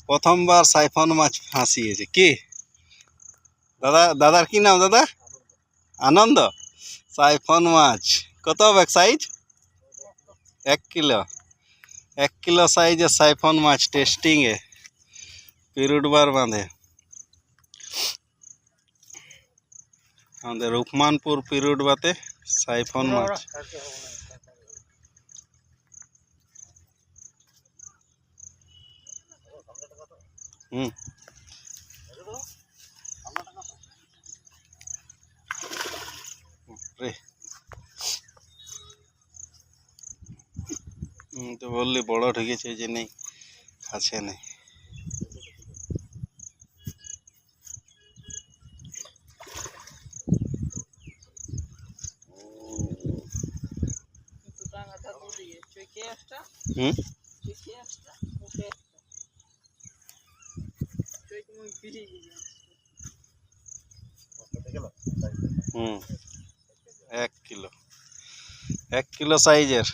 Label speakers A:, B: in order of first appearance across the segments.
A: প্রথমবার সাইফন মাছ ফাঁসিয়েছে কি দাদা? দাদার কি নাম দাদা? আনন্দ। সাইফন মাছ কত হবে সাইজ? 1 কিলো। 1 কিলো সাইজের সাইফন মাছ টেস্টিংয়ে পিরুডবার বাঁধে। আমাদের রুকমানপুর পিরুডবাতে সাইফন মাছ। তো বললি বড় ঢুকেছে যে নেই, কাছে নেই। হুম 1 কিলো। 1 কিলো সাইজের।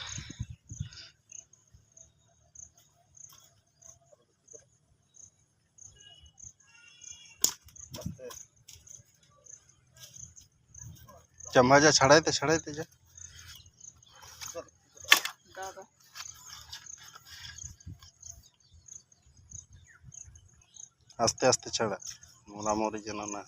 A: चम्मा जा छड़ाते जा आस्ते आस्ते छड़ा मोरामोरी जेन ना।